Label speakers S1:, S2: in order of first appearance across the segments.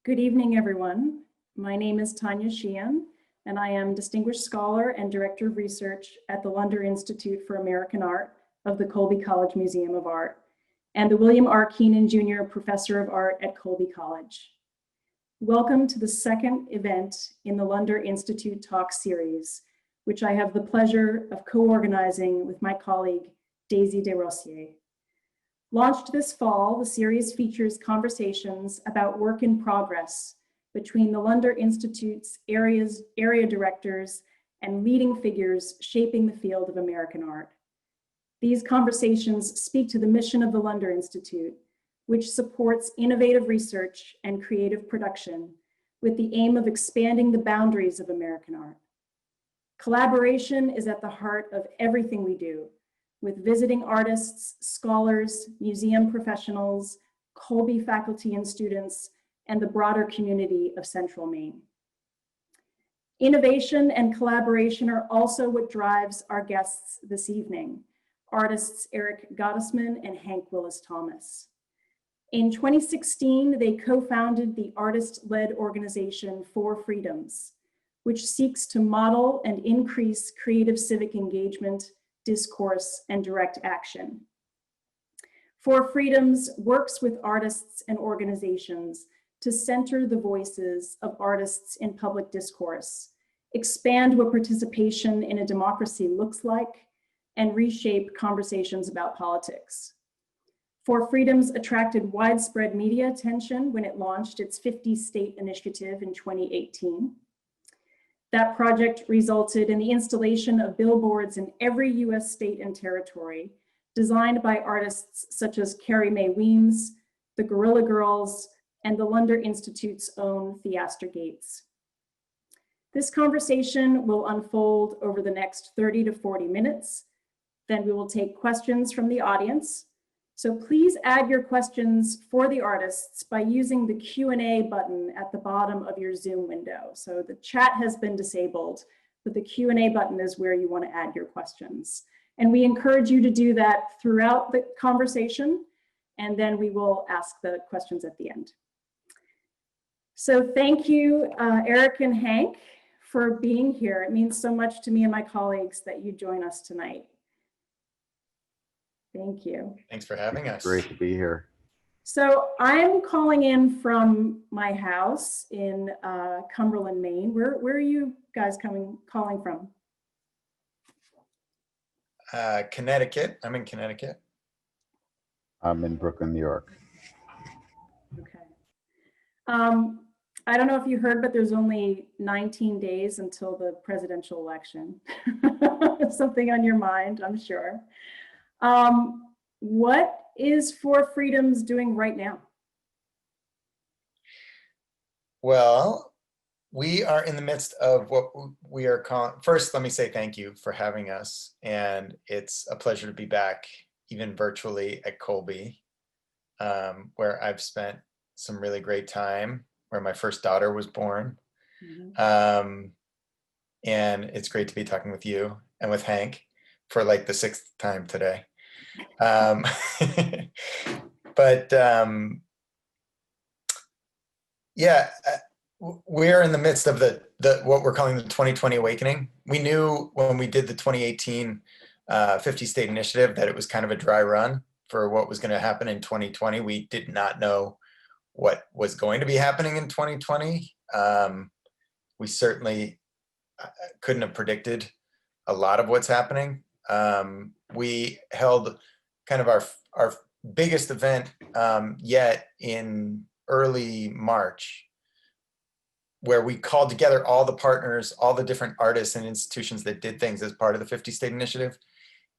S1: Good evening, everyone. My name is Tanya Sheehan, and I am Distinguished Scholar and Director of Research at the Lunder Institute for American Art of the Colby College Museum of Art, and the William R. Keenan Jr. Professor of Art at Colby College. Welcome to the second event in the Lunder Institute Talks series, which I have the pleasure of co-organizing with my colleague, Daisy Desrosiers. Launched this fall, the series features conversations about work in progress between the Lunder Institute's area directors and leading figures shaping the field of American art. These conversations speak to the mission of the Lunder Institute, which supports innovative research and creative production with the aim of expanding the boundaries of American art. Collaboration is at the heart of everything we do, with visiting artists, scholars, museum professionals, Colby faculty and students, and the broader community of Central Maine. Innovation and collaboration are also what drives our guests this evening, artists Eric Gottesman and Hank Willis Thomas. In 2016, they co-founded the artist-led organization Four Freedoms, which seeks to model and increase creative civic engagement, discourse, and direct action. Four Freedoms works with artists and organizations to center the voices of artists in public discourse, expand what participation in a democracy looks like, and reshape conversations about politics. Four Freedoms attracted widespread media attention when it launched its 50-state initiative in 2018. That project resulted in the installation of billboards in every US state and territory, designed by artists such as Carrie Mae Weems, the Guerrilla Girls, and the Lunder Institute's own Theaster Gates. This conversation will unfold over the next 30 to 40 minutes. Then we will take questions from the audience. So please add your questions for the artists by using the Q&A button at the bottom of your Zoom window. So the chat has been disabled, but the Q&A button is where you want to add your questions. And we encourage you to do that throughout the conversation, and then we will ask the questions at the end. So thank you, Eric and Hank, for being here. It means so much to me and my colleagues that you join us tonight. Thank you.
S2: Thanks for having us.
S3: Great to be here.
S1: So I'm calling in from my house in Cumberland, Maine. Where are you guys calling from?
S2: Connecticut. I'm in Connecticut.
S3: I'm in Brooklyn, New York.
S1: Okay. I don't know if you heard, but there's only 19 days until the presidential election. Something on your mind, I'm sure. What is Four Freedoms doing right now?
S2: Well, we are in the midst of what we are calling, first, let me say thank you for having us. And it's a pleasure to be back, even virtually at Colby, where I've spent some really great time, where my first daughter was born. Mm-hmm. And it's great to be talking with you and with Hank for like the 6th time today. Yeah, we're in the midst of the what we're calling the 2020 awakening. We knew when we did the 2018 50-state initiative that it was kind of a dry run for what was going to happen in 2020. We did not know what was going to be happening in 2020. We certainly couldn't have predicted a lot of what's happening. We held kind of our biggest event yet in early March, where we called together all the partners, all the different artists and institutions that did things as part of the 50-state initiative.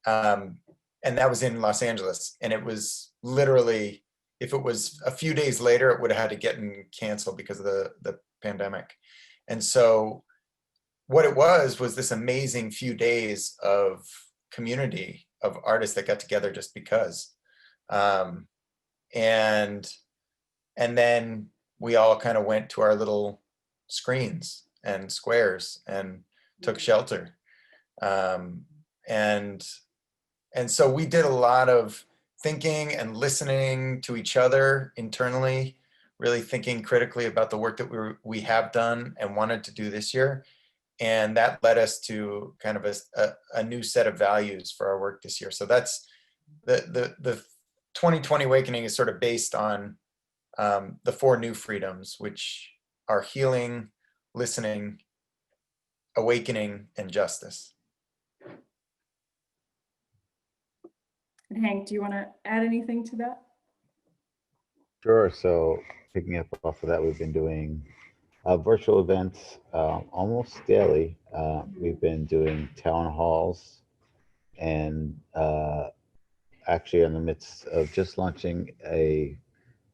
S2: And that was in Los Angeles. And it was literally, if it was a few days later, it would have had to get canceled because of the pandemic. And so what it was this amazing few days of community of artists that got together just because. And then we all kind of went to our little screens and squares and took shelter. And so we did a lot of thinking and listening to each other internally, really thinking critically about the work that we have done and wanted to do this year. And that led us to kind of a new set of values for our work this year. So that's the 2020 Awakening is sort of based on the 4 new freedoms, which are healing, listening, awakening, and justice.
S1: And Hank, do you want to add anything to that?
S3: Sure. So picking up off of that, we've been doing virtual events almost daily. We've been doing town halls, and actually in the midst of just launching a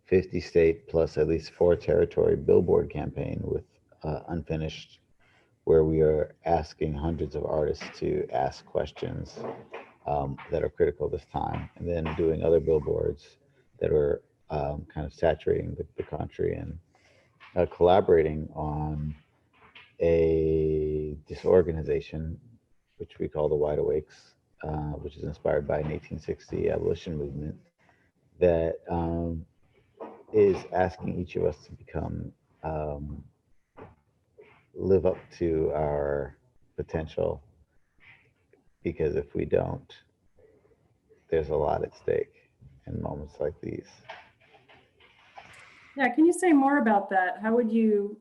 S3: 50 state plus at least 4 territory billboard campaign with Unfinished, where we are asking hundreds of artists to ask questions that are critical this time, and then doing other billboards that are kind of saturating the country, and collaborating on a disorganization, which we call the Wide Awakes, which is inspired by an 1860 abolition movement that is asking each of us to become, live up to our potential, because if we don't, there's a lot at stake in moments like these.
S1: Yeah, can you say more about that? How would you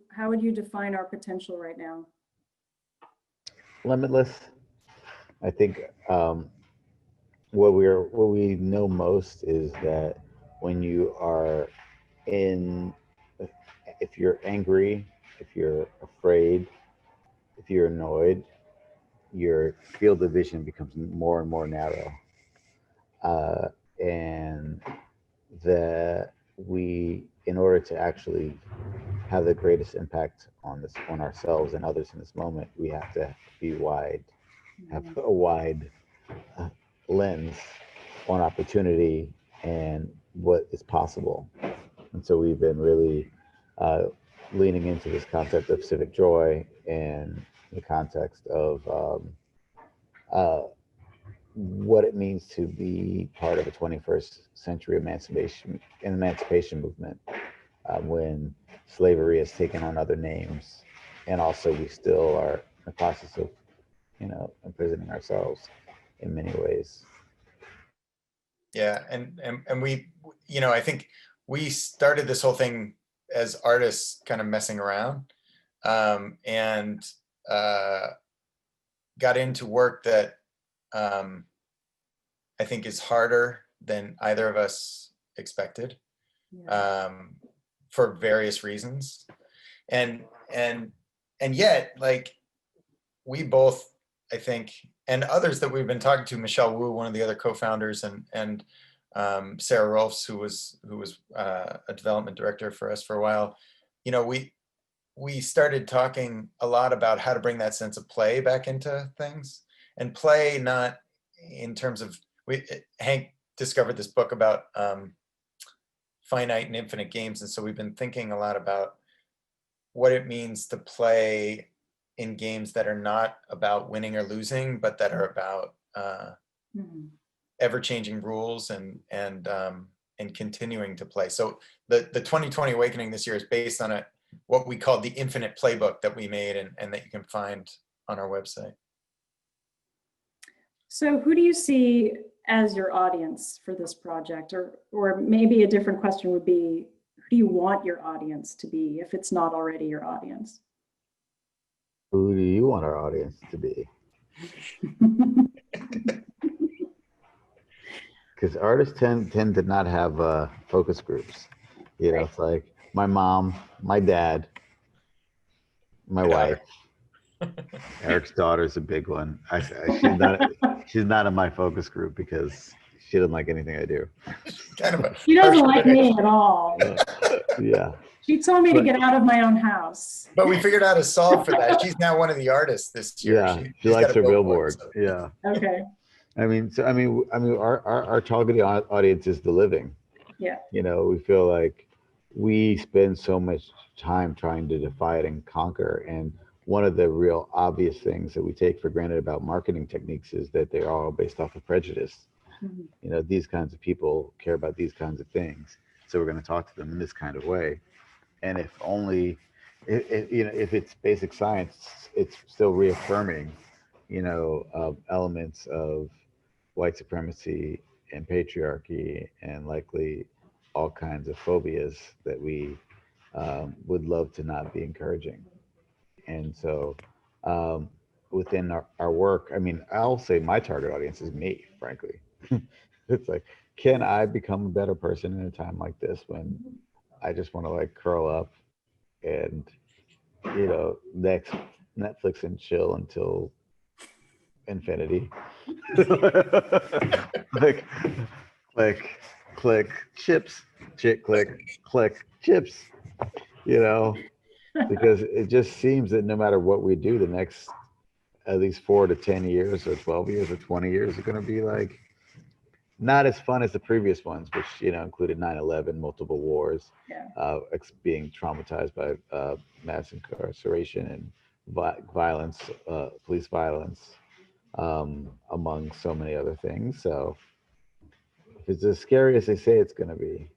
S1: define our potential right now?
S3: Limitless. I think what we know most is that when you are if you're angry, if you're afraid, if you're annoyed, your field of vision becomes more and more narrow, and that in order to actually have the greatest impact on ourselves and others in this moment, we have to be wide, have a wide lens on opportunity and what is possible. And so we've been really leaning into this concept of civic joy and the context of what it means to be part of a 21st century emancipation movement, when slavery has taken on other names, and also we still are in the process of, imprisoning ourselves in many ways.
S2: Yeah, and we, I think we started this whole thing as artists kind of messing around, and got into work that I think is harder than either of us expected, for various reasons. And yet, like, we both, I think, and others that we've been talking to, Michelle Wu, one of the other co-founders, and Sarah Rolfs, who was a development director for us for a while, we started talking a lot about how to bring that sense of play back into things, and play not in terms of, Hank discovered this book about finite and infinite games, and so we've been thinking a lot about what it means to play in games that are not about winning or losing, but that are about ever-changing rules and continuing to play. So the 2020 Awakening this year is based on what we call the Infinite Playbook that we made, and that you can find on our website.
S1: So who do you see as your audience for this project? Or maybe a different question would be, who do you want your audience to be, if it's not already your audience?
S3: Who do you want our audience to be? Because artists tend to not have focus groups.
S1: Right.
S3: It's like my mom, my dad, my wife. Eric's daughter's a big one. She's not in my focus group because she doesn't like anything I do.
S1: She doesn't like me at all.
S3: Yeah.
S1: She told me to get out of my own house.
S2: But we figured out a solve for that. She's now one of the artists this year.
S3: Yeah, she likes her billboard. So. Yeah.
S1: Okay.
S3: Our target audience is the living.
S1: Yeah.
S3: We feel like we spend so much time trying to defy it and conquer. And one of the real obvious things that we take for granted about marketing techniques is that they're all based off of prejudice. These kinds of people care about these kinds of things. So we're going to talk to them in this kind of way. And if only, if it's basic science, it's still reaffirming, elements of white supremacy and patriarchy and likely all kinds of phobias that we would love to not be encouraging. And so within our work, I mean, I'll say my target audience is me, frankly. It's like, can I become a better person in a time like this when I just want to like curl up and, next Netflix and chill until infinity? Click, click, click, chips, click, chips, because it just seems that no matter what we do, the next at least 4 to 10 years or 12 years or 20 years are going to be like not as fun as the previous ones, which, included 9/11, multiple wars,
S1: Yeah.
S3: being traumatized by mass incarceration and violence, police violence, among so many other things. So if it's as scary as they say it's going to be.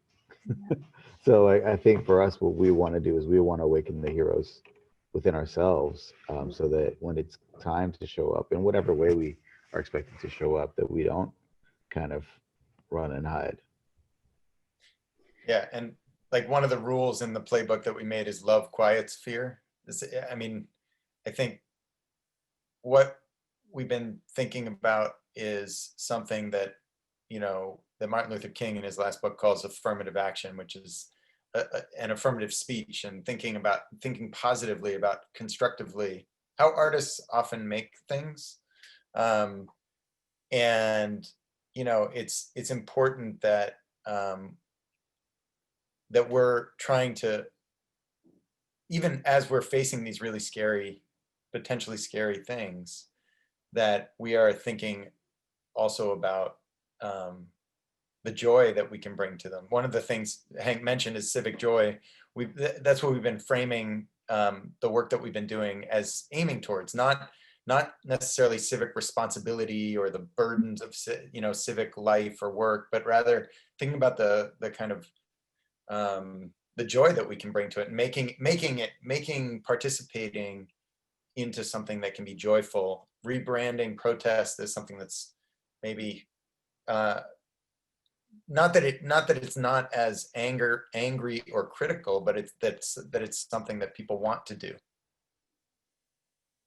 S3: So I think for us, what we want to do is we want to awaken the heroes within ourselves, so that when it's time to show up in whatever way we are expected to show up, that we don't kind of run and hide.
S2: Yeah, and like one of the rules in the playbook that we made is love quiets fear. I mean, I think what we've been thinking about is something that, that Martin Luther King in his last book calls affirmative action, which is an affirmative speech, and thinking positively about constructively how artists often make things. And, it's important that that we're trying to, even as we're facing these really scary, potentially scary things, that we are thinking also about the joy that we can bring to them. One of the things Hank mentioned is civic joy. That's what we've been framing the work that we've been doing as aiming towards, not necessarily civic responsibility or the burdens of civic life or work, but rather thinking about the kind of the joy that we can bring to it, and making participating into something that can be joyful, rebranding protest as something that's maybe not that it's not as angry or critical, but it's something that people want to do.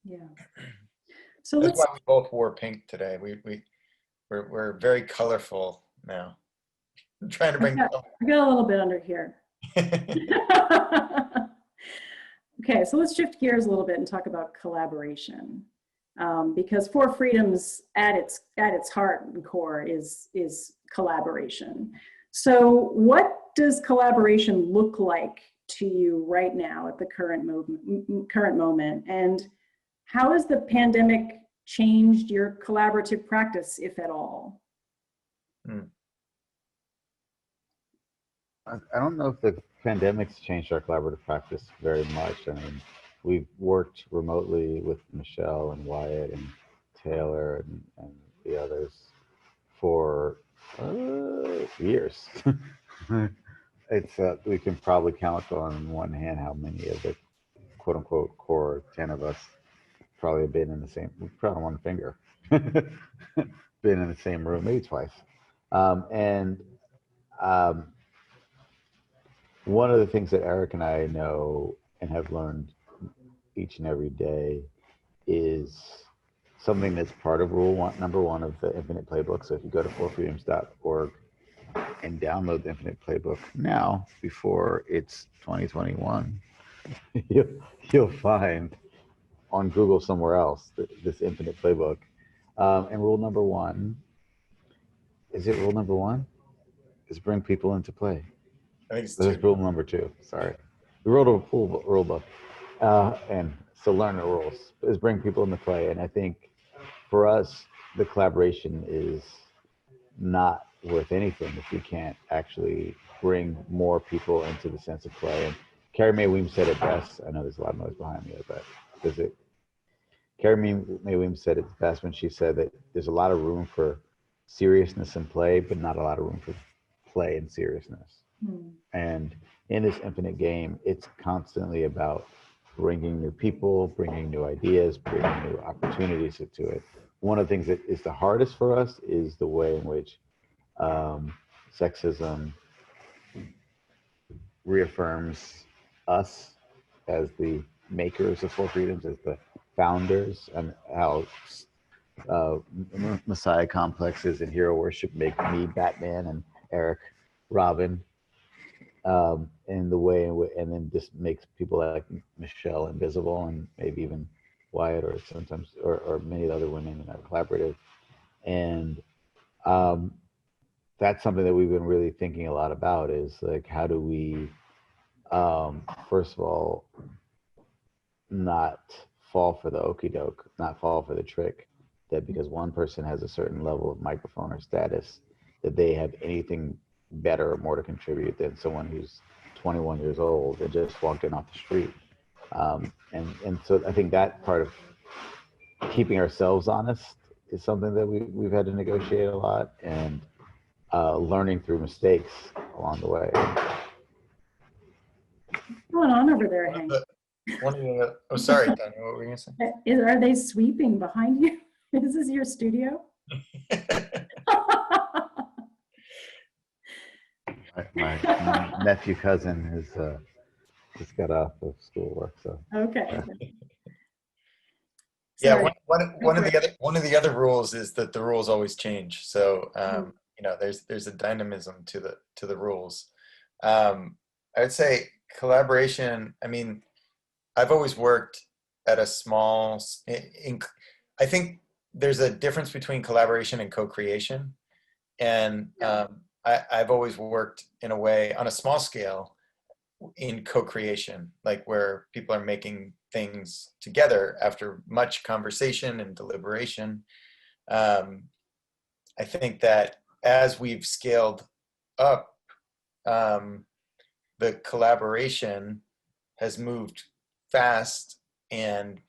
S1: Yeah. So
S2: that's why we both wore pink today. We're very colorful now. I'm trying to bring.
S1: I got a little bit under here. Okay, so let's shift gears a little bit and talk about collaboration, because Four Freedoms at its heart and core is collaboration. So what does collaboration look like to you right now at the current moment, and how has the pandemic changed your collaborative practice, if at all?
S3: I don't know if the pandemic's changed our collaborative practice very much. I mean, we've worked remotely with Michelle and Wyatt and Taylor and the others for years. It's we can probably count on one hand how many of the quote unquote core 10 of us probably have been in the same, probably on one finger, been in the same room, maybe twice. One of the things that Eric and I know and have learned each and every day is something that's part of number one of the Infinite Playbook. So if you go to fourfreedoms.org and download the Infinite Playbook now, before it's 2021, you'll find on Google somewhere else this Infinite Playbook. And rule number one, is it rule number one? Is bring people into play.
S2: I think it's
S3: This is rule number 2. Sorry, we wrote a full rule book, and so learn the rules is bring people into play. And I think for us, the collaboration is not worth anything if we can't actually bring more people into the sense of play. And Carrie Mae Weems said it best. I know there's a lot of noise behind me, but Carrie Mae Weems said it best when she said that there's a lot of room for seriousness and play, but not a lot of room for play and seriousness. And in this infinite game, it's constantly about bringing new people, bringing new ideas, bringing new opportunities to it. One of the things that is the hardest for us is the way in which sexism reaffirms us as the makers of four freedoms, as the founders, and how messiah complexes and hero worship make me Batman and Eric Robin, in the way and then just makes people like Michelle invisible, and maybe even Wyatt, or sometimes or many other women in our collaborative. And that's something that we've been really thinking a lot about, is like, how do we first of all not fall for the okey doke, not fall for the trick that because one person has a certain level of microphone or status, that they have anything better or more to contribute than someone who's 21 years old and just walked in off the street. And so I think that part of keeping ourselves honest is something that we've had to negotiate a lot, and learning through mistakes along the way.
S1: What's going on over there, Hank?
S2: Oh, sorry, Tanya, what were you going to say?
S1: Are they sweeping behind you? Is this your studio?
S3: My nephew cousin is just got off of schoolwork, so.
S1: Okay.
S2: Yeah, one of the other rules is that the rules always change. So you know, there's a dynamism to the rules. I would say collaboration. I mean, I've always worked at a small. I think there's a difference between collaboration and co-creation, and I've always worked in a way on a small scale in co-creation, like where people are making things together after much conversation and deliberation. I think that as we've scaled up, the collaboration has moved fast, and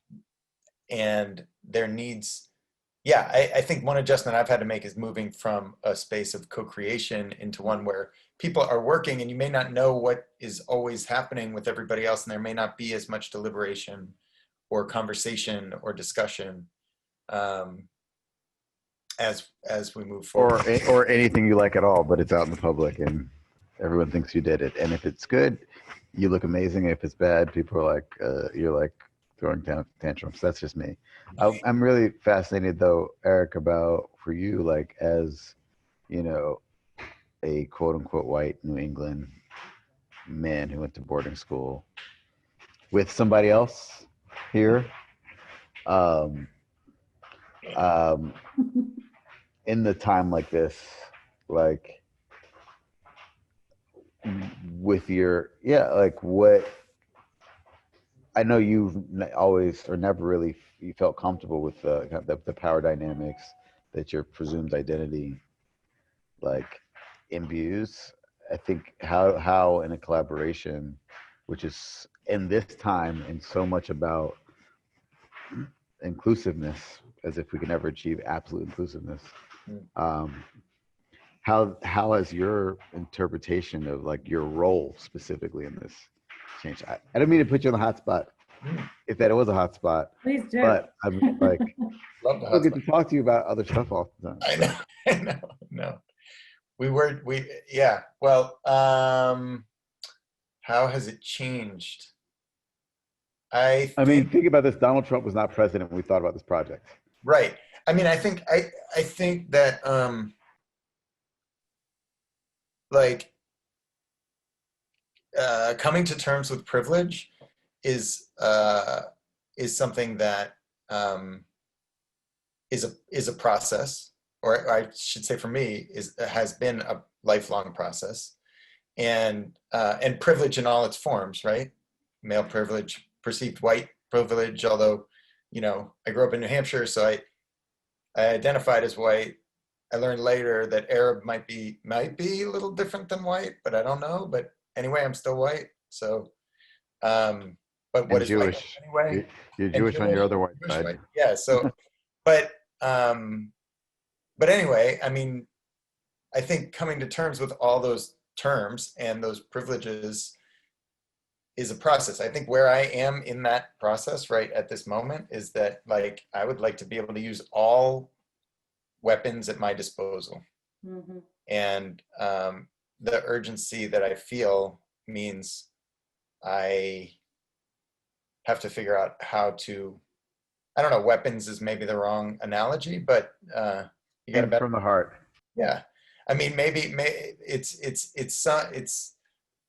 S2: there needs, I think one adjustment I've had to make is moving from a space of co-creation into one where people are working and you may not know what is always happening with everybody else, and there may not be as much deliberation or conversation or discussion as we move forward.
S3: Or anything you like at all, but it's out in the public and everyone thinks you did it. And if it's good, you look amazing. If it's bad, people are like, you're like throwing down tantrums. That's just me. I'm really fascinated though, Eric, about for you, like as, you know, a quote unquote white New England man who went to boarding school with somebody else here. In the time like this, like with your, like what, I know you've always or never really you felt comfortable with the power dynamics that your presumed identity like imbues. I think how in a collaboration, which is in this time and so much about inclusiveness, as if we can ever achieve absolute inclusiveness. How has your interpretation of like your role specifically in this changed? I don't mean to put you on the hot spot, if that was a hot spot.
S1: Please do.
S3: But I'm like, I get to talk to you about other stuff all the time.
S2: I know. No, Well, how has it changed? I
S3: mean, think about this. Donald Trump was not president when we thought about this project.
S2: Right. I mean, I think that like coming to terms with privilege is something that is a process, or I should say for me has been a lifelong process, and privilege in all its forms, right? Male privilege, perceived white privilege, although, you know, I grew up in New Hampshire, so I identified as white. I learned later that Arab might be a little different than white, but I don't know. But anyway, I'm still white. So, but what is Jewish white anyway?
S3: You're Jewish on your other white side.
S2: White. Yeah. So, but anyway, I mean, I think coming to terms with all those terms and those privileges is a process. I think where I am in that process right at this moment is that, like, I would like to be able to use all weapons at my disposal.
S1: Mhm.
S2: And the urgency that I feel means I have to figure out how to, I don't know, weapons is maybe the wrong analogy, but you got a
S3: And
S2: better,
S3: from the heart.
S2: yeah. I mean, maybe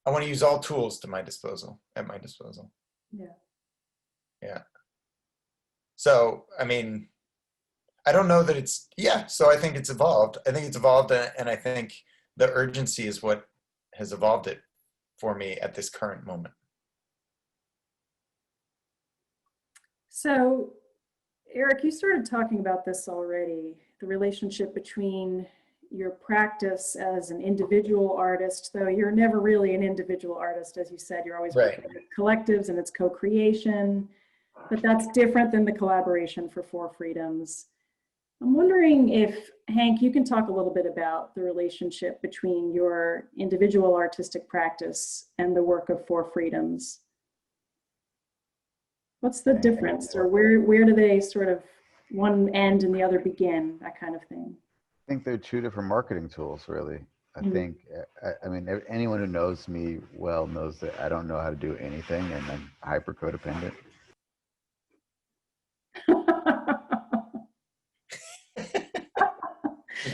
S2: I want to use all tools at my disposal.
S1: Yeah.
S2: Yeah. So, I mean, I don't know that it's, yeah, so I think it's evolved. I think it's evolved, and I think the urgency is what has evolved it for me at this current moment.
S1: So, Eric, you started talking about this already, the relationship between your practice as an individual artist, though you're never really an individual artist, as you said, you're always
S2: Right.
S1: working with collectives and it's co-creation, but that's different than the collaboration for Four Freedoms. I'm wondering if, Hank, you can talk a little bit about the relationship between your individual artistic practice and the work of Four Freedoms. What's the difference, or where do they sort of one end and the other begin, that kind of thing?
S3: I think they're two different marketing tools, really. I think, I mean, anyone who knows me well knows that I don't know how to do anything, and I'm hyper codependent.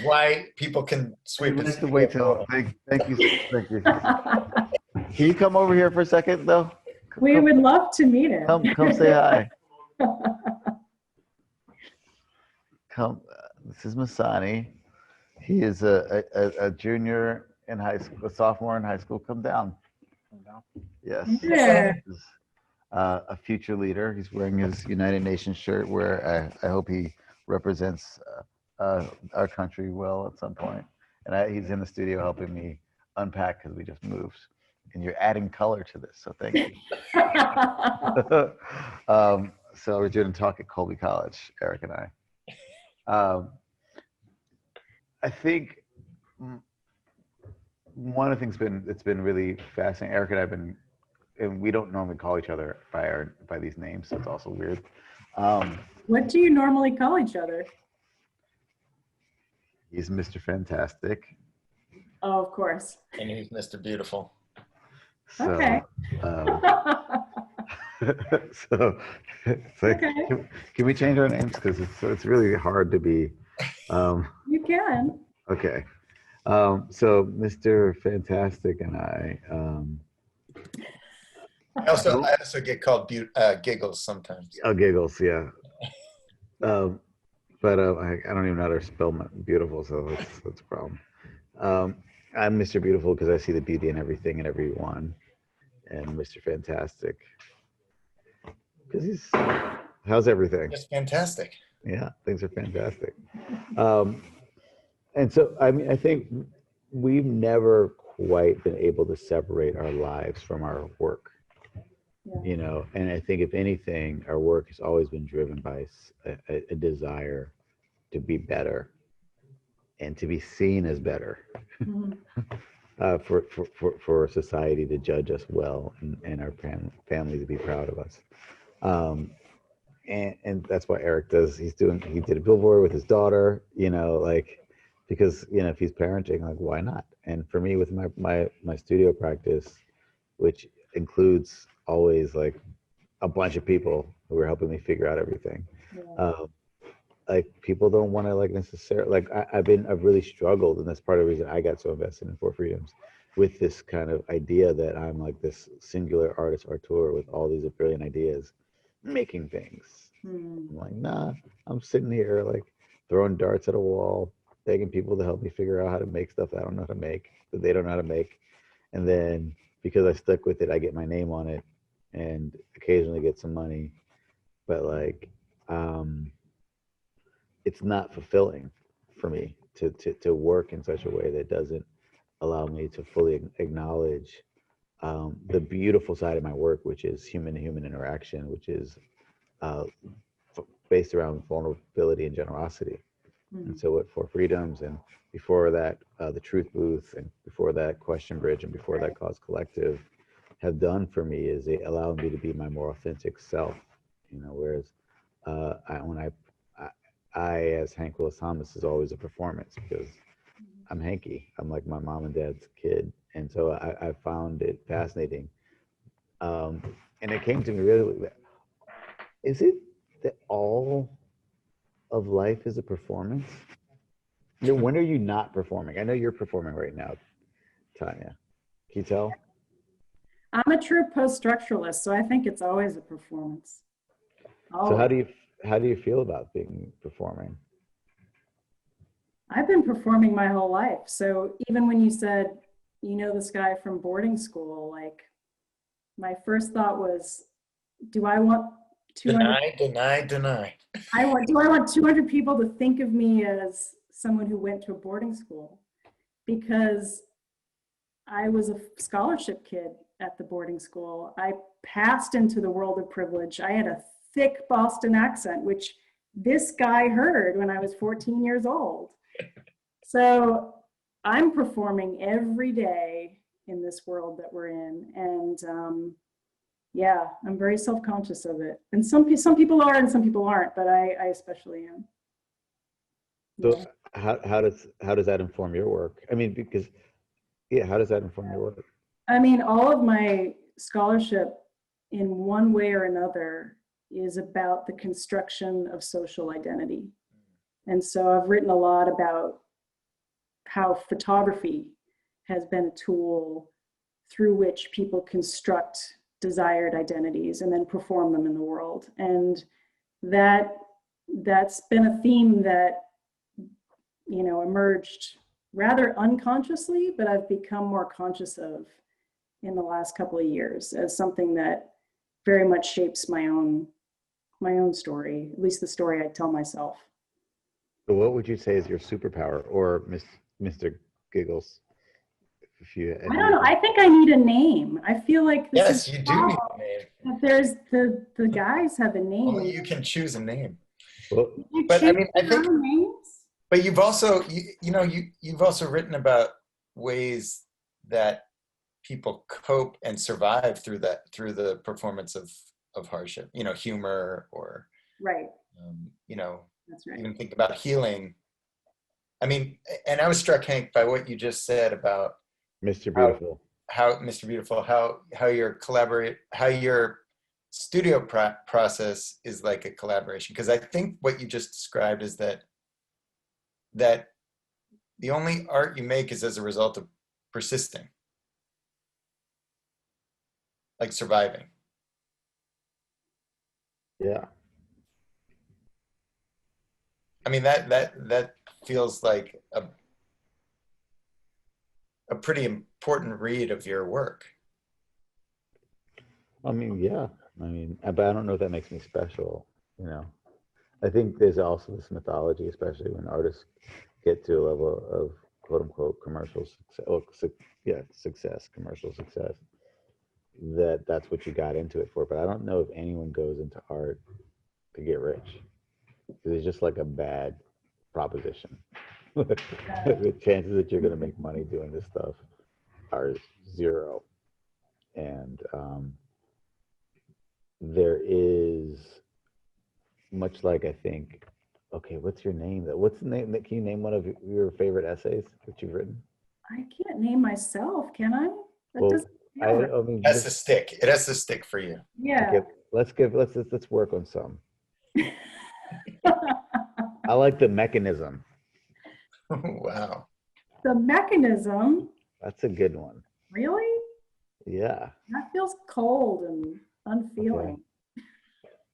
S2: Why people can sweep
S3: We
S2: it.
S3: have to wait till, thank you. Can you come over here for a second, though?
S1: We would love to meet him.
S3: Come say hi. Come, this is Masani. He is a junior in high school, a sophomore in high school. Come down. Yes.
S1: Yeah.
S3: This is, a future leader. He's wearing his United Nations shirt, where I hope he represents our country well at some point. And he's in the studio helping me unpack because we just moved. And you're adding color to this, so thank you. So we're doing a talk at Colby College, Eric and I. I think one of the things it's been really fascinating. Eric and I've been, and we don't normally call each other by these names, so it's also weird.
S1: What do you normally call each other?
S3: He's Mr. Fantastic.
S1: Oh, of course.
S2: And he's Mr. Beautiful.
S3: So,
S1: Okay.
S3: So it's like,
S1: Okay.
S3: can we change our names? Because it's really hard to be.
S1: You can.
S3: Okay. So Mr. Fantastic and
S2: I also get called Giggles sometimes.
S3: Giggles, yeah. But I don't even know how to spell beautiful, so that's a problem. I'm Mr. Beautiful because I see the beauty in everything and everyone, and Mr. Fantastic because how's everything?
S2: Just fantastic.
S3: Yeah, things are fantastic. And so, I mean, I think we've never quite been able to separate our lives from our work.
S1: Yeah.
S3: You know, and I think if anything, our work has always been driven by a desire to be better and to be seen as better, for society to judge us well, and our family to be proud of us. And that's what Eric does. He did a billboard with his daughter, you know, like, because, you know, if he's parenting, like, why not? And for me, with my studio practice, which includes always like a bunch of people who are helping me figure out everything.
S1: Yeah.
S3: Like, people don't want to, like, necessarily, like, I've really struggled, and that's part of the reason I got so invested in Four Freedoms, with this kind of idea that I'm like this singular artist auteur with all these brilliant ideas, making things. I'm like, nah, I'm sitting here like throwing darts at a wall, begging people to help me figure out how to make stuff that I don't know how to make, that they don't know how to make. And then because I stuck with it, I get my name on it and occasionally get some money. But like, it's not fulfilling for me to work in such a way that doesn't allow me to fully acknowledge the beautiful side of my work, which is human-to-human interaction, which is based around vulnerability and generosity. And so what For Freedoms, and before that, the Truth Booth, and before that, Question Bridge, and before that, Cause Collective, have done for me is they allow me to be my more authentic self. Whereas I, as Hank Willis Thomas, is always a performance because I'm Hanky. I'm like my mom and dad's kid. And so I found it fascinating. And it came to me really, is it that all of life is a performance? When are you not performing? I know you're performing right now, Tanya. Can you tell?
S1: I'm a true post-structuralist, so I think it's always a performance.
S3: So how do you feel about performing?
S1: I've been performing my whole life. So even when you said, this guy from boarding school, like my first thought was, do I want 200?
S2: Deny.
S1: Do I want 200 people to think of me as someone who went to a boarding school? Because I was a scholarship kid at the boarding school. I passed into the world of privilege. I had a thick Boston accent, which this guy heard when I was 14 years old. So I'm performing every day in this world that we're in. And yeah, I'm very self-conscious of it. And some people are and some people aren't, but I especially am.
S3: So how does that inform your work? I mean, because, how does that inform your work?
S1: I mean, all of my scholarship in one way or another is about the construction of social identity. And so I've written a lot about how photography has been a tool through which people construct desired identities and then perform them in the world. And that's been a theme that, emerged rather unconsciously, but I've become more conscious of in the last couple of years as something that very much shapes my own story, at least the story I tell myself.
S3: So what would you say is your superpower, or Mr. Giggles?
S1: I don't know. I think I need a name. I feel like
S2: Yes, you do need a name.
S1: There's the guys have a name.
S2: Only you can choose a name.
S3: Well,
S2: but I mean, I think. But you've also, you've also written about ways that people cope and survive through the performance of hardship. Humor, or
S1: right.
S2: That's right. Even think about healing. I mean, and I was struck, Hank, by what you just said about
S3: Mr. Beautiful.
S2: How Mr. Beautiful, how your studio process is like a collaboration. Because I think what you just described is that the only art you make is as a result of persisting, like surviving.
S3: Yeah.
S2: I mean, that feels like a pretty important read of your work.
S3: I mean, yeah. I mean, but I don't know if that makes me special. I think there's also this mythology, especially when artists get to a level of quote unquote commercial success, commercial success, that's what you got into it for. But I don't know if anyone goes into art to get rich. It's just like a bad proposition. The chances that you're going to make money doing this stuff are zero. And there is, much like, I think, okay, what's your name? What's the name? Can you name one of your favorite essays that you've written?
S1: I can't name myself, can I?
S2: It has to stick. It has to stick for you.
S1: Yeah.
S3: Okay, let's work on some. I like the mechanism.
S2: Wow.
S1: The mechanism.
S3: That's a good one.
S1: Really?
S3: Yeah.
S1: That feels cold and unfeeling.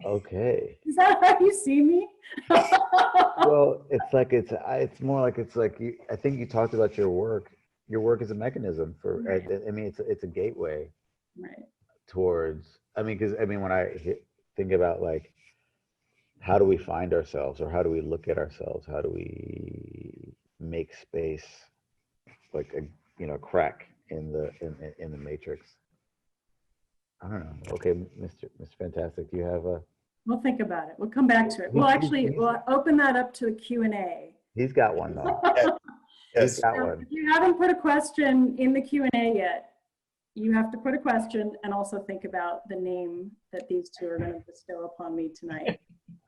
S3: Okay.
S1: Is that how you see me?
S3: Well, it's more like I think you talked about your work. Your work is a mechanism for.
S1: Right.
S3: I mean, it's a gateway.
S1: Right.
S3: Towards. Because when I think about like, how do we find ourselves, or how do we look at ourselves? How do we make space, like a crack in the matrix? I don't know. Okay, Mr. Fantastic, do you have a?
S1: We'll think about it. We'll come back to it. Well, actually, we'll open that up to the Q&A.
S3: He's got one though.
S2: Yes.
S3: He's got
S1: So
S3: one.
S1: if you haven't put a question in the Q&A yet, you have to put a question and also think about the name that these two are going to bestow upon me tonight.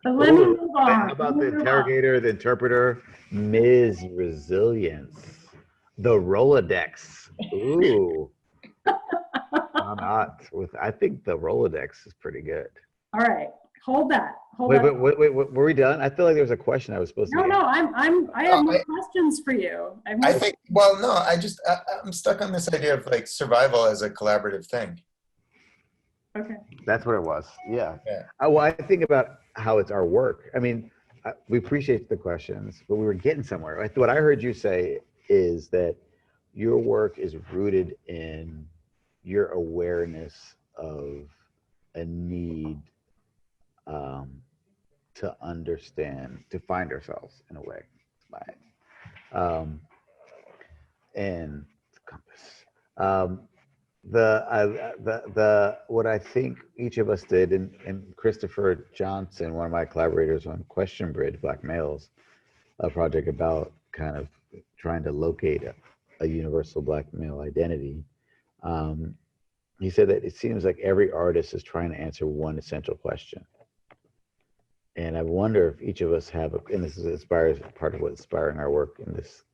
S1: But let me
S3: Ooh,
S1: move on.
S3: how about the interrogator, the interpreter, Ms. Resilience, the Rolodex. Ooh, I'm not with. I think the Rolodex is pretty good.
S1: All right, hold that. Hold
S3: Wait,
S1: that.
S3: wait, were we done? I feel like there was a question I was supposed to
S1: No,
S3: get.
S1: no, I have more questions for you.
S2: I think, well, no, I'm stuck on this idea of like survival as a collaborative thing.
S1: Okay.
S3: That's what it was. Yeah.
S2: Yeah.
S3: Well, I think about how it's our work. I mean, we appreciate the questions, but we were getting somewhere. What I heard you say is that your work is rooted in your awareness of a need to understand, to find ourselves in a way. And compass. What I think each of us did, and Christopher Johnson, one of my collaborators on Question Bridge, Black Males, a project about kind of trying to locate a universal Black male identity. He said that it seems like every artist is trying to answer one essential question. And I wonder if each of us have, and this is part of what's inspiring our work in this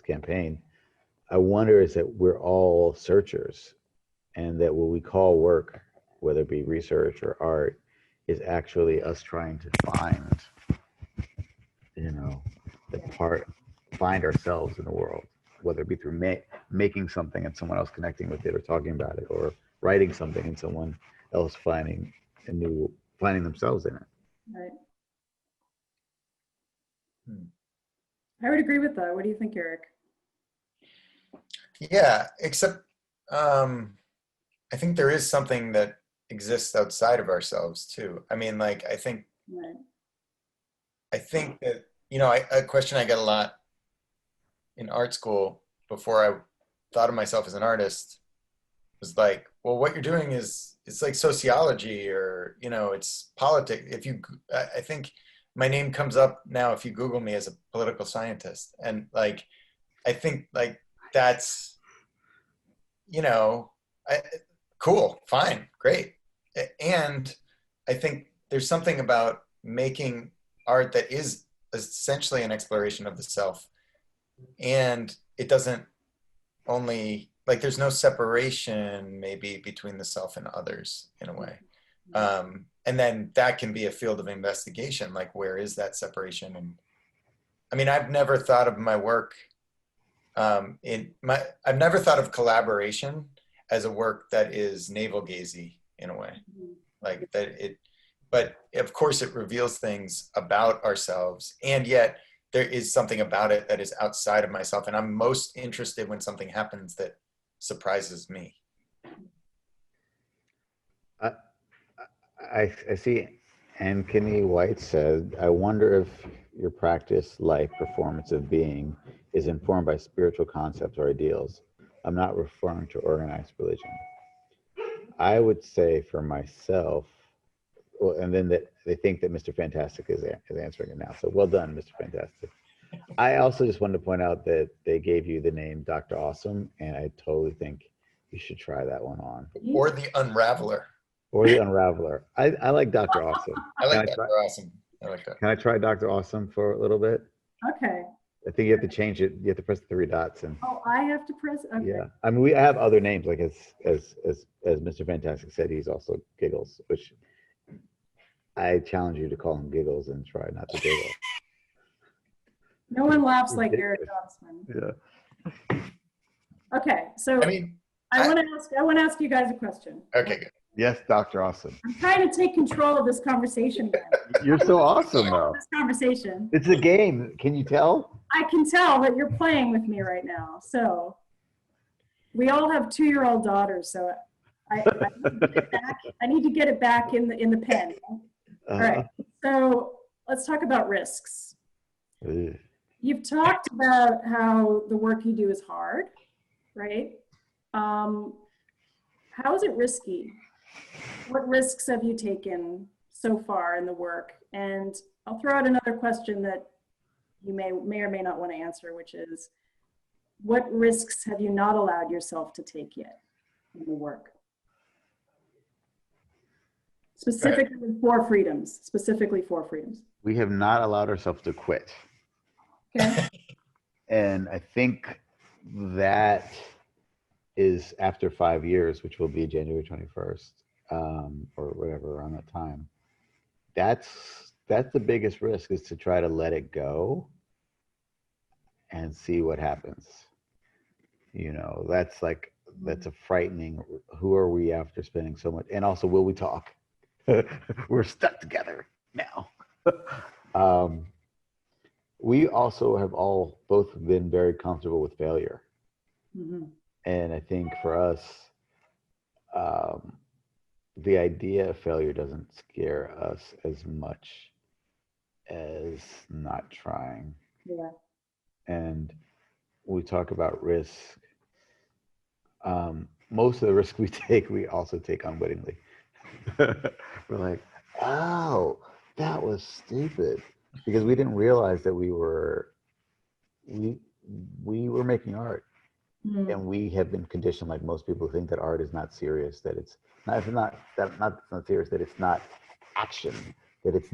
S3: campaign. I wonder is that we're all searchers, and that what we call work, whether it be research or art, is actually us trying to find, find ourselves in the world, whether it be through making something and someone else connecting with it or talking about it, or writing something and someone else finding themselves in it.
S1: Right. I would agree with that. What do you think, Eric?
S2: Yeah, except I think there is something that exists outside of ourselves too. I mean, like, I think that, a question I get a lot in art school before I thought of myself as an artist was like, well, what you're doing it's like sociology, or, it's politics. I think my name comes up now if you Google me as a political scientist. And like, I think like that's, cool, fine, great. And I think there's something about making art that is essentially an exploration of the self. And it doesn't only, like, there's no separation maybe between the self and others in a way. And then that can be a field of investigation, like, where is that separation? And I mean, I've never thought of my work I've never thought of collaboration as a work that is navel-gazy in a way, like that but of course it reveals things about ourselves, and yet there is something about it that is outside of myself. And I'm most interested when something happens that surprises me.
S3: I see Ankeny White said, I wonder if your practice, life, performance of being is informed by spiritual concepts or ideals. I'm not referring to organized religion. I would say for myself, well, and then that they think that Mr. Fantastic is answering it now. So well done, Mr. Fantastic. I also just wanted to point out that they gave you the name Dr. Awesome, and I totally think you should try that one on.
S2: Or the Unraveler.
S3: Or the Unraveler. I like Dr. Awesome.
S2: I like Dr. Awesome. I like that.
S3: Can I try Dr. Awesome for a little bit?
S1: Okay.
S3: I think you have to change it. You have to press the 3 dots and.
S1: Oh, I have to press. Okay.
S3: Yeah, I mean, we have other names, like as Mr. Fantastic said, he's also Giggles, which I challenge you to call him Giggles and try not to giggle.
S1: No one laughs like Eric Gottesman.
S3: Yeah.
S1: Okay, so
S2: I mean,
S1: I want to ask you guys a question.
S2: Okay, good.
S3: Yes, Dr. Awesome.
S1: I'm trying to take control of this conversation, guys.
S3: You're so awesome, though.
S1: This conversation.
S3: It's a game. Can you tell?
S1: I can tell that you're playing with me right now. So we all have 2-year-old daughters, so I need to get it back in the pen. All right. So let's talk about risks. You've talked about how the work you do is hard, right? How is it risky? What risks have you taken so far in the work? And I'll throw out another question that you may or may not want to answer, which is, what risks have you not allowed yourself to take yet in the work? Specifically for freedoms, specifically for freedoms.
S3: We have not allowed ourselves to quit.
S1: Okay.
S3: And I think that is after 5 years, which will be January 21st, or whatever, around that time. That's the biggest risk, is to try to let it go and see what happens. You know, that's a frightening, who are we after spending so much, and also, will we talk? We're stuck together now. We also have both been very comfortable with failure.
S1: Mm-hmm.
S3: And I think for us, the idea of failure doesn't scare us as much as not trying.
S1: Yeah.
S3: And we talk about risk. Most of the risk we take, we also take unwittingly. We're like, oh, that was stupid, because we didn't realize that we were making art.
S1: Mm-hmm.
S3: And we have been conditioned, like most people, think that art is not serious, that it's not serious, that it's not action, that it's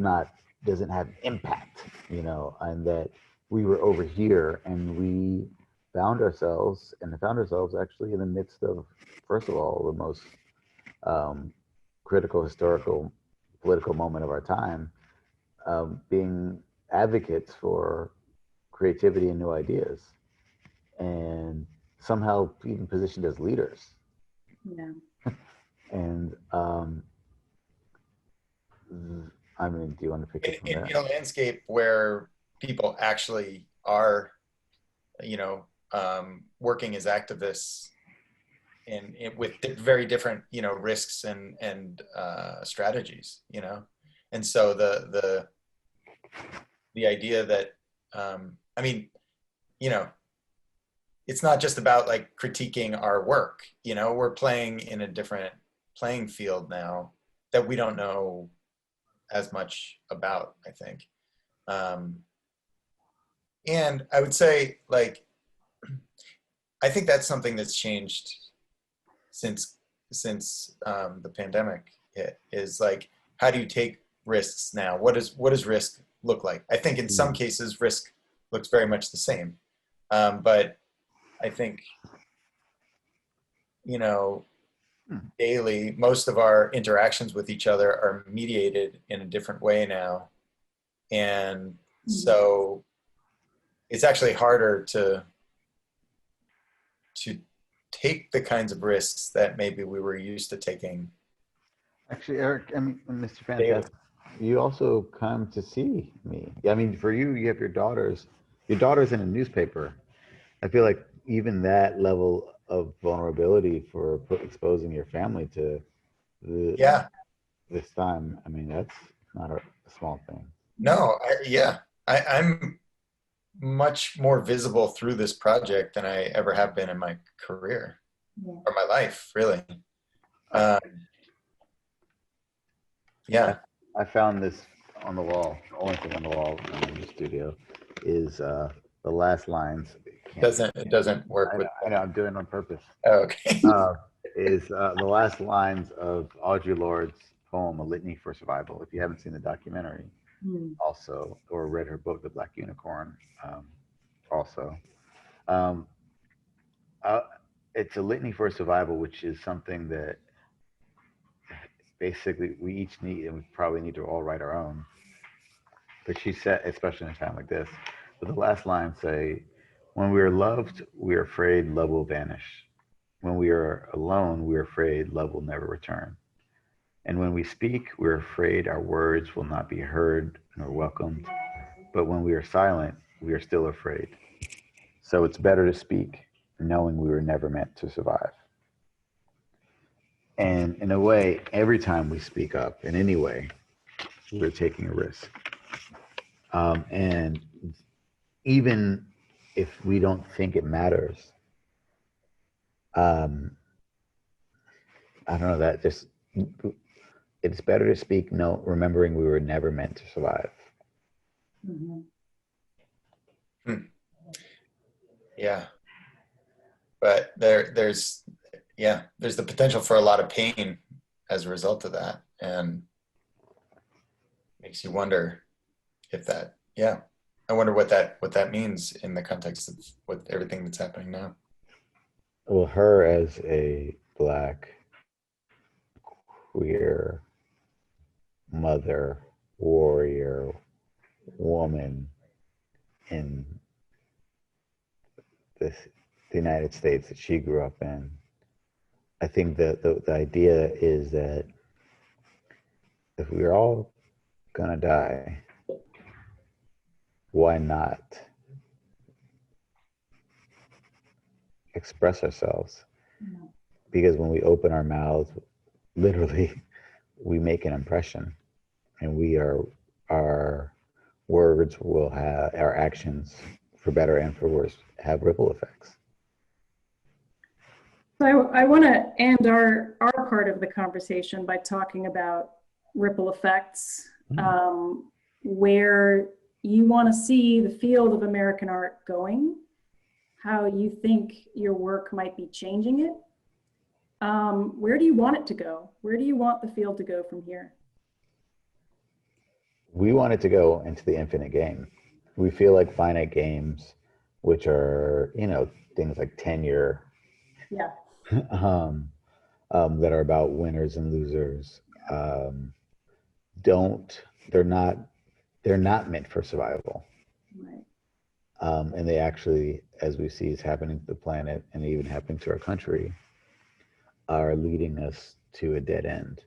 S3: doesn't have impact, you know, and that we were over here, and we found ourselves actually in the midst of, first of all, the most critical, historical, political moment of our time, being advocates for creativity and new ideas, and somehow even positioned as leaders.
S1: Yeah.
S3: And I mean, do you want to pick up from that?
S2: In a landscape where people actually are, you know, working as activists and with very different, you know, risks and strategies, you know, and so the idea that, I mean, you know, it's not just about like critiquing our work, you know, we're playing in a different playing field now that we don't know as much about, I think. And I would say, like, I think that's something that's changed since the pandemic hit, is like, how do you take risks now? What does risk look like? I think in some cases risk looks very much the same. But I think, you know, daily, most of our interactions with each other are mediated in a different way now. And so it's actually harder to take the kinds of risks that maybe we were used to taking.
S3: Actually, Eric, I mean, Mr. Fantastic, you also come to see me. I mean, for you, you have your daughter's in a newspaper. I feel like even that level of vulnerability for exposing your family to this time, I mean, that's not a small thing.
S2: No, I'm much more visible through this project than I ever have been in my career or my life, really. Yeah.
S3: I found this on the wall. The only thing on the wall in the studio is the last lines.
S2: It doesn't work.
S3: I know, I'm doing it on purpose.
S2: Oh, okay.
S3: Is the last lines of Audrey Lorde's poem, A Litany for Survival. If you haven't seen the documentary, also, or read her book, The Black Unicorn, also. It's a litany for survival, which is something that basically we each need, and we probably need to all write our own. But she said, especially in a time like this, but the last lines say, when we are loved, we are afraid love will vanish. When we are alone, we are afraid love will never return. And when we speak, we're afraid our words will not be heard nor welcomed. But when we are silent, we are still afraid. So it's better to speak, knowing we were never meant to survive. And in a way, every time we speak up in any way, we're taking a risk. And even if we don't think it matters, I don't know, that just, it's better to speak, remembering we were never meant to survive.
S2: Hmm. Yeah. But there's the potential for a lot of pain as a result of that. And makes you wonder if that, I wonder what that means in the context of what everything that's happening now.
S3: Well, her as a Black queer mother, warrior, woman in this, the United States that she grew up in. I think that the idea is that if we're all gonna die, why not express ourselves? Because when we open our mouths, literally, we make an impression, and our words will have, our actions, for better and for worse, have ripple effects.
S1: So I want to end our part of the conversation by talking about ripple effects, where you want to see the field of American art going, how you think your work might be changing it. Where do you want it to go? Where do you want the field to go from here?
S3: We want it to go into the infinite game. We feel like finite games, which are, things like tenure,
S1: Yeah.
S3: that are about winners and losers, they're not meant for survival.
S1: Right.
S3: And they actually, as we see is happening to the planet and even happening to our country, are leading us to a dead end.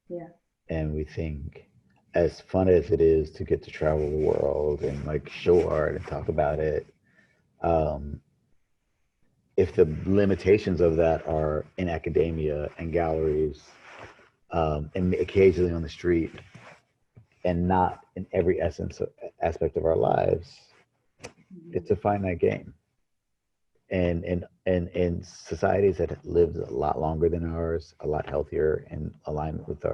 S1: Yeah.
S3: And we think, as fun as it is to get to travel the world and like show art and talk about it, if the limitations of that are in academia and galleries, and occasionally on the street, and not in every aspect of our lives, it's a finite game. And in societies that lived a lot longer than ours, a lot healthier and aligned with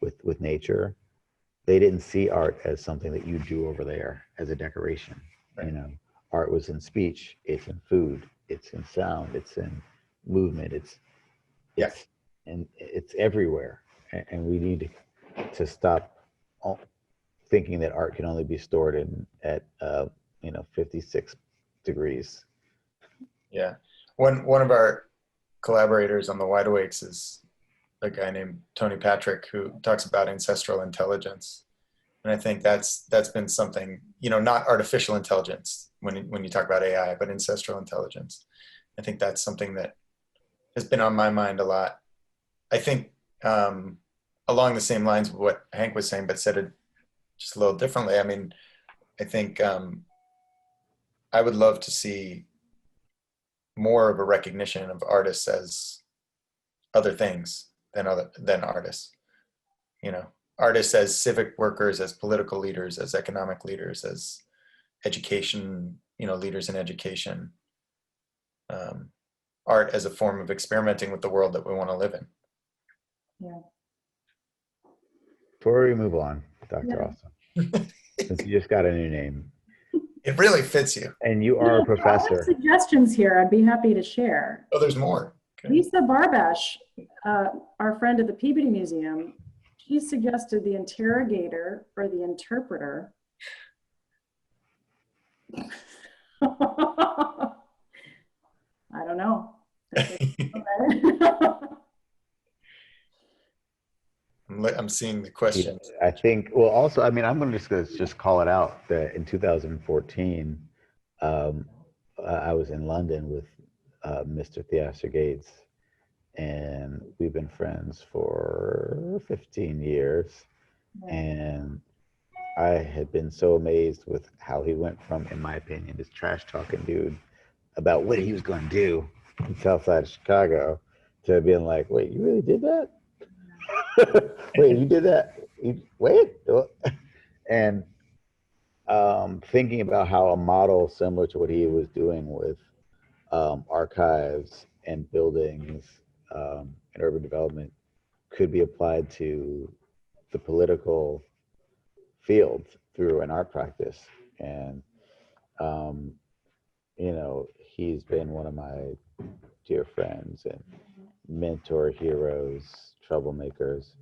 S3: with nature, they didn't see art as something that you do over there as a decoration. Right. Art was in speech, it's in food, it's in sound, it's in movement, it's everywhere. And we need to stop thinking that art can only be stored at 56 degrees.
S2: Yeah. One of our collaborators on the Wide Awakes is a guy named Tony Patrick, who talks about ancestral intelligence. And I think that's been something, not artificial intelligence when you talk about AI, but ancestral intelligence. I think that's something that has been on my mind a lot. I think along the same lines of what Hank was saying, but said it just a little differently. I mean, I think I would love to see more of a recognition of artists as other things than artists. Artists as civic workers, as political leaders, as economic leaders, as education, leaders in education. Art as a form of experimenting with the world that we want to live in.
S1: Yeah.
S3: Before we move on, Dr. Awesome, since you just got a new name.
S2: It really fits you.
S3: And you are a professor.
S1: Suggestions here, I'd be happy to share.
S2: Oh, there's more. Okay.
S1: Lisa Barbash, our friend at the Peabody Museum, she suggested the interrogator or the interpreter. I don't know.
S2: I'm seeing the question.
S3: Yeah, I think, well, also, I mean, I'm going to just call it out that in 2014, I was in London with Mr. Theaster Gates, and we've been friends for 15 years. Yeah. And I had been so amazed with how he went from, in my opinion, this trash talking dude about what he was going to do in Southside of Chicago, to being like, wait, you really did that? Wait, you did that? Wait. And thinking about how a model similar to what he was doing with archives and buildings and urban development could be applied to the political field through an art practice. And um, you know, he's been one of my dear friends and mentor heroes, troublemakers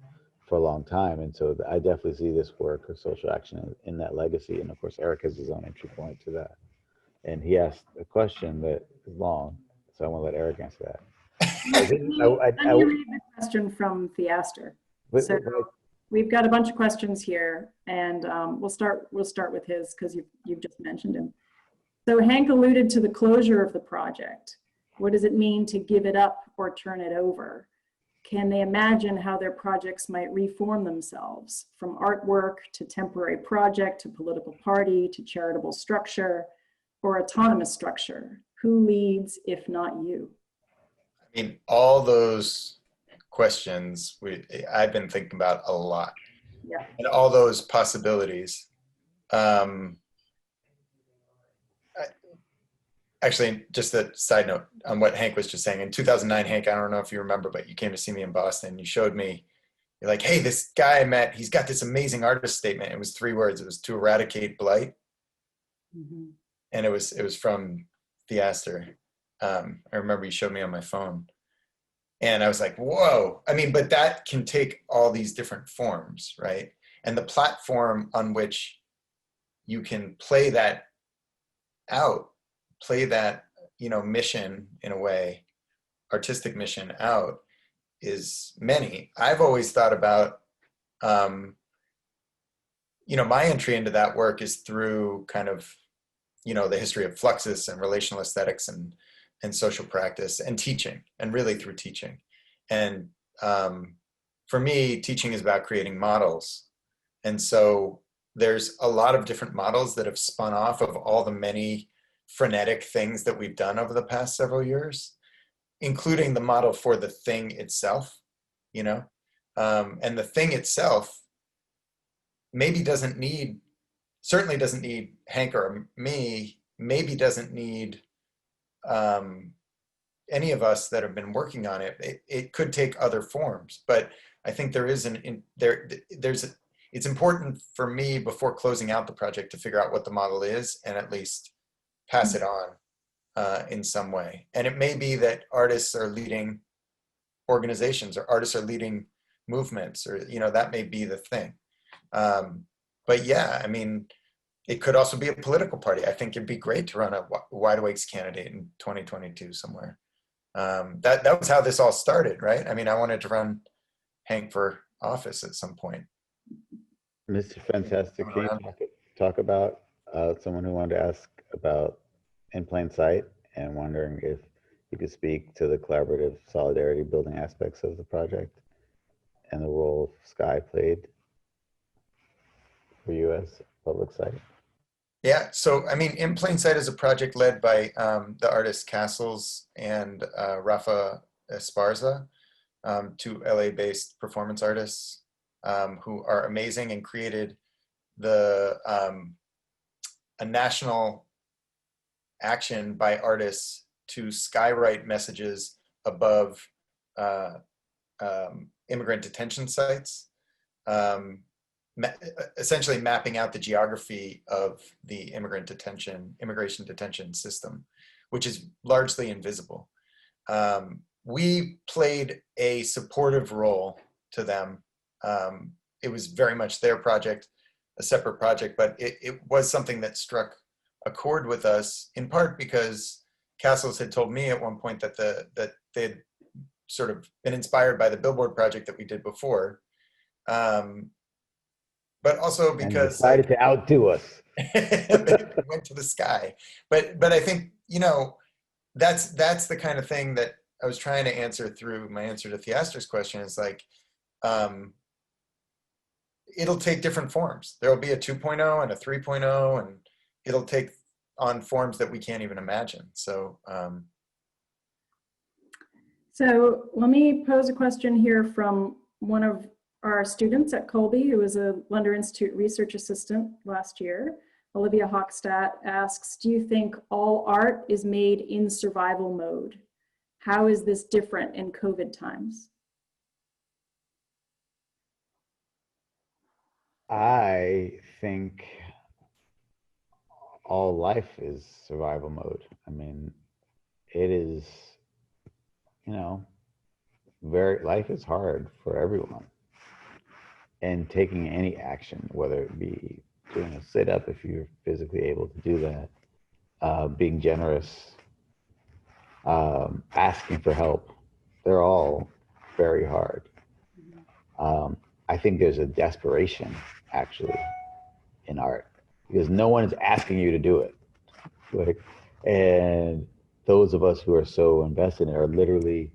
S3: for a long time. And so I definitely see this work of social action in that legacy. And of course, Eric has his own entry point to that. And he asked a question that is long, so I want to let Eric answer that.
S1: Let me read the question from Theaster. So we've got a bunch of questions here, and we'll start with his because you've just mentioned him. So Hank alluded to the closure of the project. What does it mean to give it up or turn it over? Can they imagine how their projects might reform themselves from artwork to temporary project to political party to charitable structure or autonomous structure? Who leads if not you?
S2: I mean, all those questions I've been thinking about a lot.
S1: Yeah.
S2: And all those possibilities. Actually, just a side note on what Hank was just saying. In 2009, Hank, I don't know if you remember, but you came to see me in Boston. You showed me, you're like, hey, this guy I met, he's got this amazing artist statement. It was 3 words. It was to eradicate blight. Mm-hmm. And it was from Theaster. I remember you showed me on my phone. And I was like, whoa. I mean, but that can take all these different forms, right? And the platform on which you can play that out, play that, you know, mission in a way, artistic mission out is many. I've always thought about, you know, my entry into that work is through kind of, you know, the history of fluxus and relational aesthetics and social practice and teaching, and really through teaching. And for me, teaching is about creating models. And so there's a lot of different models that have spun off of all the many frenetic things that we've done over the past several years, including the model for the thing itself, you know, and the thing itself certainly doesn't need Hank or me, maybe doesn't need any of us that have been working on it. It could take other forms, but I think it's important for me before closing out the project to figure out what the model is and at least pass it on in some way. And it may be that artists are leading organizations or artists are leading movements, or, you know, that may be the thing. But yeah, I mean, it could also be a political party. I think it'd be great to run a Wide Awakes candidate in 2022 somewhere. That was how this all started, right? I mean, I wanted to run Hank for office at some point.
S3: Mr. Fantastic, can you talk about someone who wanted to ask about In Plain Sight and wondering if you could speak to the collaborative solidarity building aspects of the project and the role Sky played for you as public site?
S2: Yeah, so I mean, In Plain Sight is a project led by the artists Castles and Rafa Esparza, 2 LA-based performance artists who are amazing and created a national action by artists to skywrite messages above immigrant detention sites, essentially mapping out the geography of the immigration detention system, which is largely invisible. We played a supportive role to them. It was very much their project, a separate project, but it was something that struck a chord with us, in part because Castles had told me at one point that that they'd sort of been inspired by the Billboard project that we did before. But also because
S3: and decided to outdo us.
S2: They went to the sky. But I think, you know, that's the kind of thing that I was trying to answer through my answer to Theaster's question, is like, it'll take different forms. There'll be a 2.0 and a 3.0, and it'll take on forms that we can't even imagine. So
S1: let me pose a question here from one of our students at Colby, who was a Lunder Institute research assistant last year. Olivia Hochstadt asks, do you think all art is made in survival mode? How is this different in COVID times?
S3: I think all life is survival mode. I mean, it is, you know, life is hard for everyone. And taking any action, whether it be doing a sit-up if you're physically able to do that, being generous, asking for help, they're all very hard. I think there's a desperation actually in art because no one is asking you to do it. Like, and those of us who are so invested in it are literally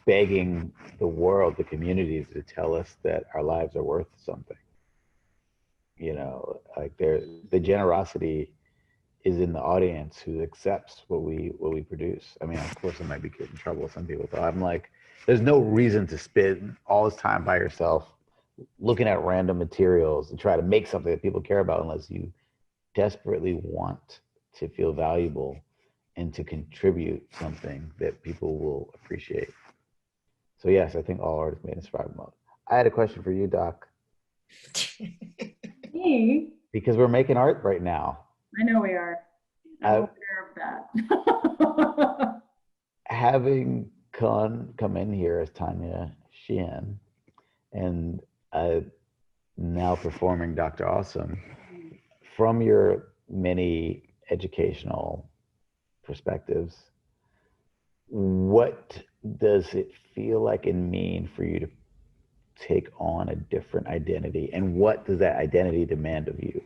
S3: begging the world, the community, to tell us that our lives are worth something. You know, like the generosity is in the audience who accepts what we produce. I mean, of course, it might be getting in trouble with some people, but I'm like, there's no reason to spend all this time by yourself looking at random materials and try to make something that people care about unless you desperately want to feel valuable and to contribute something that people will appreciate. So yes, I think all art is made in survival mode. I had a question for you, Doc.
S1: Me?
S3: Because we're making art right now.
S1: I know we are. I'm aware of that.
S3: Having come in here as Tanya Sheehan and now performing Dr. Awesome, from your many educational perspectives, what does it feel like and mean for you to take on a different identity, and what does that identity demand of you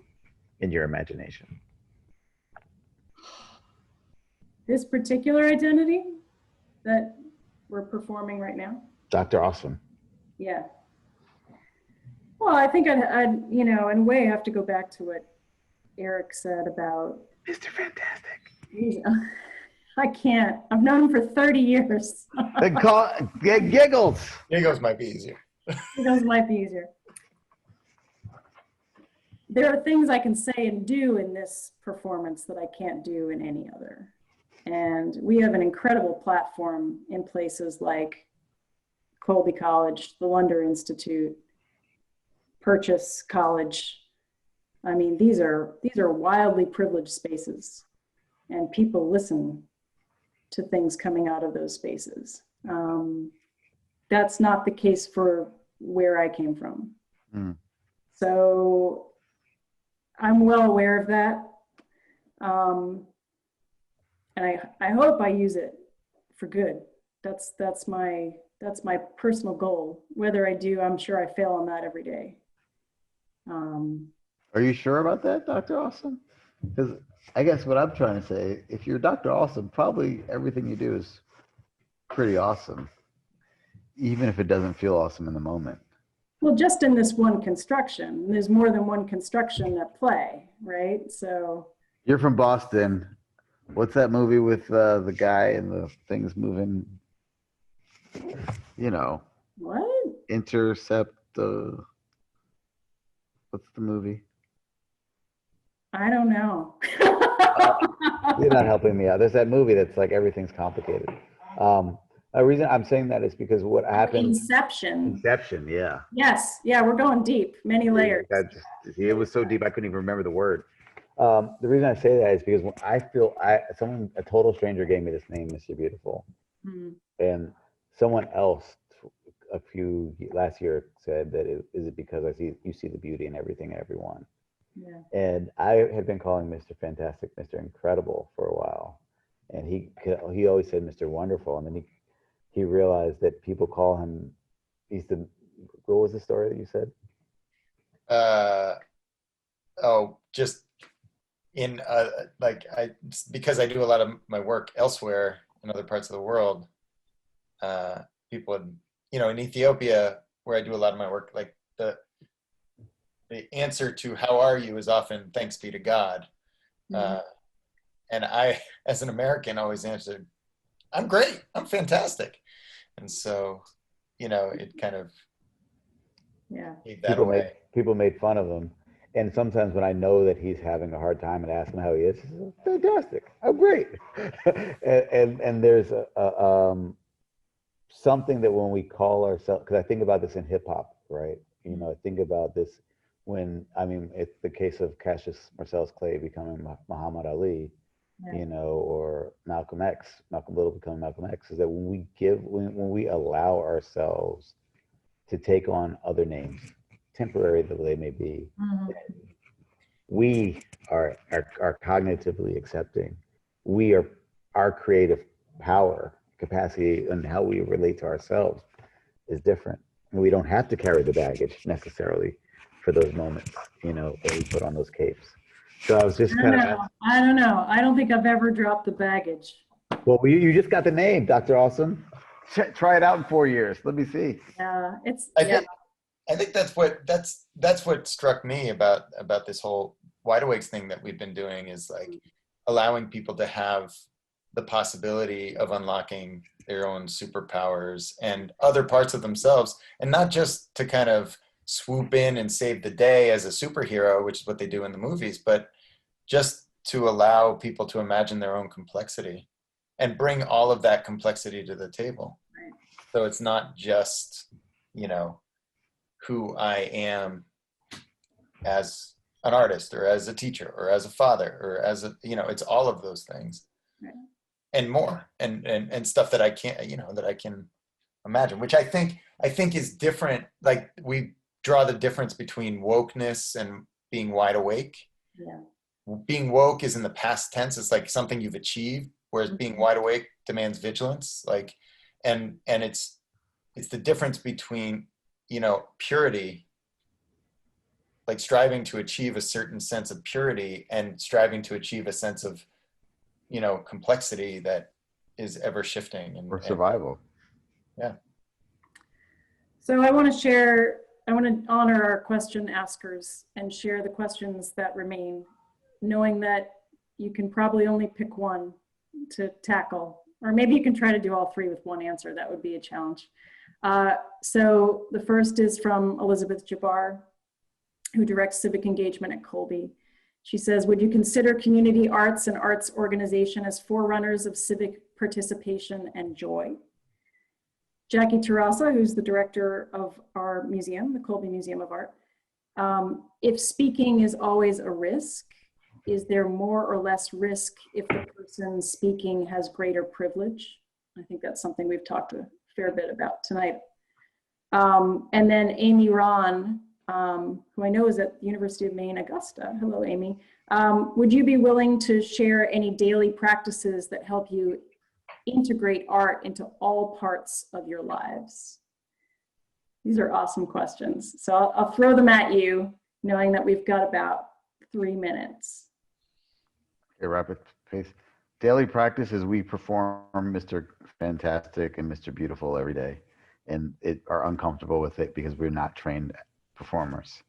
S3: in your imagination?
S1: This particular identity that we're performing right now?
S3: Dr. Awesome.
S1: Yeah. Well, I think I'd, you know, in a way, have to go back to what Eric said about
S3: Mr. Fantastic.
S1: I can't. I've known him for 30 years.
S3: Giggles.
S2: Giggles might be easier.
S1: Giggles might be easier. There are things I can say and do in this performance that I can't do in any other. And we have an incredible platform in places like Colby College, the Lunder Institute, Purchase College. I mean, these are wildly privileged spaces, and people listen to things coming out of those spaces. That's not the case for where I came from. Mm. So I'm well aware of that. And I hope I use it for good. That's my personal goal. Whether I do, I'm sure I fail on that every day.
S3: Are you sure about that, Dr. Awesome? Because I guess what I'm trying to say, if you're Dr. Awesome, probably everything you do is pretty awesome, even if it doesn't feel awesome in the moment.
S1: Well, just in this one construction, there's more than one construction at play, right? So
S3: you're from Boston. What's that movie with the guy and the things moving? You know.
S1: What?
S3: Intercept. What's the movie?
S1: I don't know.
S3: You're not helping me out. There's that movie that's like everything's complicated. The reason I'm saying that is because what happened.
S1: Inception.
S3: Inception, yeah.
S1: Yes, yeah, we're going deep, many layers.
S3: It was so deep I couldn't even remember the word. The reason I say that is because when I feel a total stranger gave me this name, Mr. Beautiful, and someone else last year said that is it because you see the beauty in everything and everyone. Yeah. And I had been calling Mr. Fantastic Mr. Incredible for a while, and he always said Mr. Wonderful, and then he realized that people call him. What was the story that you said?
S2: Just in because I do a lot of my work elsewhere in other parts of the world. People, in Ethiopia, where I do a lot of my work, like the answer to "How are you?" is often "Thanks be to God," and I, as an American, always answered, "I'm great, I'm fantastic," and so, it kind of gave that away.
S3: People made fun of him, and sometimes when I know that he's having a hard time and ask him how he is, he says, "Fantastic, I'm great," and there's something that when we call ourselves, because I think about this in hip hop, right? I think about this I mean, it's the case of Cassius Marcellus Clay becoming Muhammad Ali,
S1: Yeah.
S3: you know, or Malcolm Little becoming Malcolm X, is that when we allow ourselves to take on other names, temporary though they may be,
S1: Mhm.
S3: we are cognitively accepting. We are our creative power, capacity, and how we relate to ourselves is different. And we don't have to carry the baggage necessarily for those moments, you know, or we put on those capes. So I was just kind of,
S1: I don't know. I don't think I've ever dropped the baggage.
S3: well, you just got the name, Dr. Awesome. Try it out in 4 years. Let me see.
S1: Yeah,
S2: I think that's what struck me about this whole wide awakes thing that we've been doing, is like allowing people to have the possibility of unlocking their own superpowers and other parts of themselves, and not just to kind of swoop in and save the day as a superhero, which is what they do in the movies, but just to allow people to imagine their own complexity and bring all of that complexity to the table.
S1: Right.
S2: So it's not just, you know, who I am as an artist or as a teacher or as a father or as a, you know, it's all of those things.
S1: Right.
S2: And more, and stuff that I can't, you know, that I can imagine, which I think is different. Like, we draw the difference between wokeness and being wide awake.
S1: Yeah.
S2: Being woke is in the past tense. It's like something you've achieved, whereas being wide awake demands vigilance. Like, and it's the difference between, you know, purity, like striving to achieve a certain sense of purity, and striving to achieve a sense of, you know, complexity that is ever shifting
S3: Or survival.
S2: Yeah.
S1: So I want to honor our question askers and share the questions that remain, knowing that you can probably only pick one to tackle, or maybe you can try to do all three with one answer. That would be a challenge. So the first is from Elizabeth Jabbar, who directs civic engagement at Colby. She says, would you consider community arts and arts organization as forerunners of civic participation and joy? Jackie Terrassa, who's the director of our museum, the Colby Museum of Art. If speaking is always a risk, is there more or less risk if the person speaking has greater privilege? I think that's something we've talked a fair bit about tonight. And then Amy Ron, who I know is at the University of Maine, Augusta. Hello, Amy. Would you be willing to share any daily practices that help you integrate art into all parts of your lives? These are awesome questions. So I'll throw them at you, knowing that we've got about 3 minutes.
S3: Okay, rapid pace. Daily practice is we perform Mr. Fantastic and Mr. Beautiful every day, and are uncomfortable with it because we're not trained performers,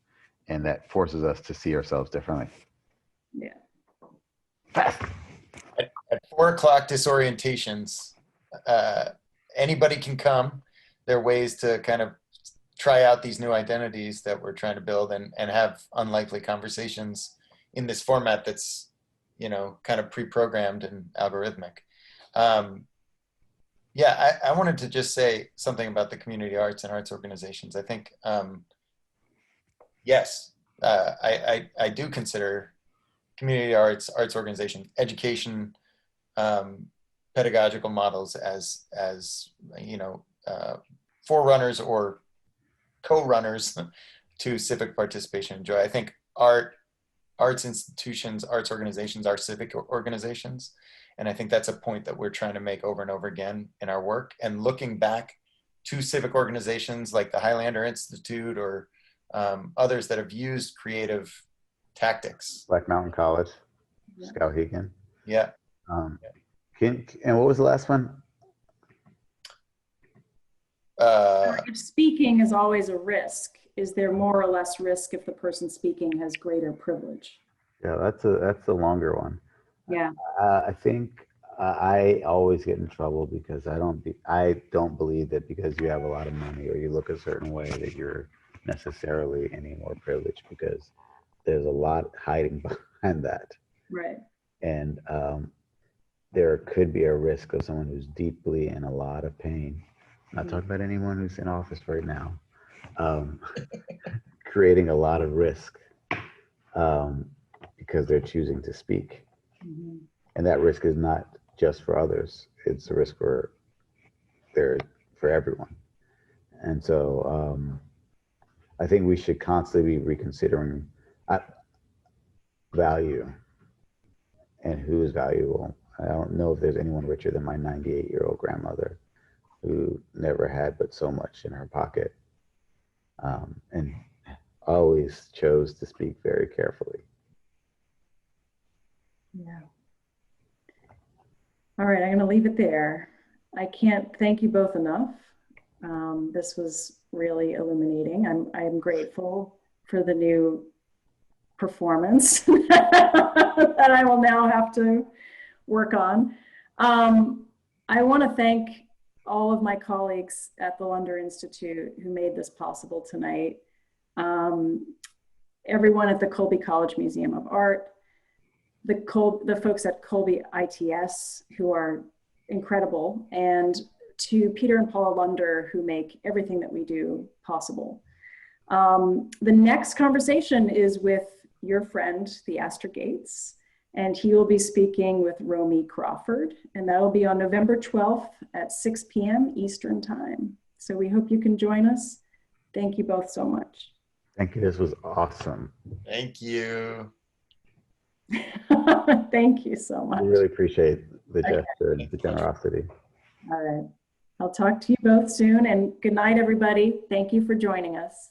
S3: and that forces us to see ourselves differently.
S1: Yeah.
S3: Fast.
S2: At 4 o'clock disorientations, anybody can come. There are ways to kind of try out these new identities that we're trying to build, and have unlikely conversations in this format that's, you know, kind of pre-programmed and algorithmic. Yeah, I wanted to just say something about the community arts and arts organizations. I think, yes, I do consider community arts organization, education, pedagogical models as you know, forerunners or co-runners to civic participation and joy. I think arts institutions, arts organizations are civic organizations. And I think that's a point that we're trying to make over and over again in our work. And looking back to civic organizations like the Highlander Institute or others that have used creative tactics.
S3: Black Mountain College, Skowhegan.
S2: Yeah.
S3: And what was the last one?
S1: If speaking is always a risk, is there more or less risk if the person speaking has greater privilege?
S3: Yeah, that's a longer one.
S1: Yeah.
S3: I think I always get in trouble because I don't believe that because you have a lot of money or you look a certain way that you're necessarily any more privileged, because there's a lot hiding behind that.
S1: Right.
S3: And there could be a risk of someone who's deeply in a lot of pain. I'm not talking about anyone who's in office right now. creating a lot of risk because they're choosing to speak.
S1: Mhm.
S3: And that risk is not just for others, it's a risk for everyone. And so I think we should constantly be reconsidering value and who is valuable. I don't know if there's anyone richer than my 98-year-old grandmother who never had but so much in her pocket, and always chose to speak very carefully.
S1: Yeah. All right, I'm going to leave it there. I can't thank you both enough. This was really illuminating. I'm grateful for the new performance that I will now have to work on. I want to thank all of my colleagues at the Lunder Institute who made this possible tonight. Everyone at the Colby College Museum of Art, the folks at Colby ITS who are incredible, and to Peter and Paula Lunder who make everything that we do possible. The next conversation is with your friend, Theaster Gates, and he will be speaking with Romy Crawford, and that will be on November 12th at 6 p.m. Eastern Time. So we hope you can join us. Thank you both so much.
S3: Thank you, this was awesome.
S2: Thank you.
S1: Thank you so much.
S3: We really appreciate the gesture and the generosity.
S1: All right. I'll talk to you both soon, and good night, everybody. Thank you for joining us.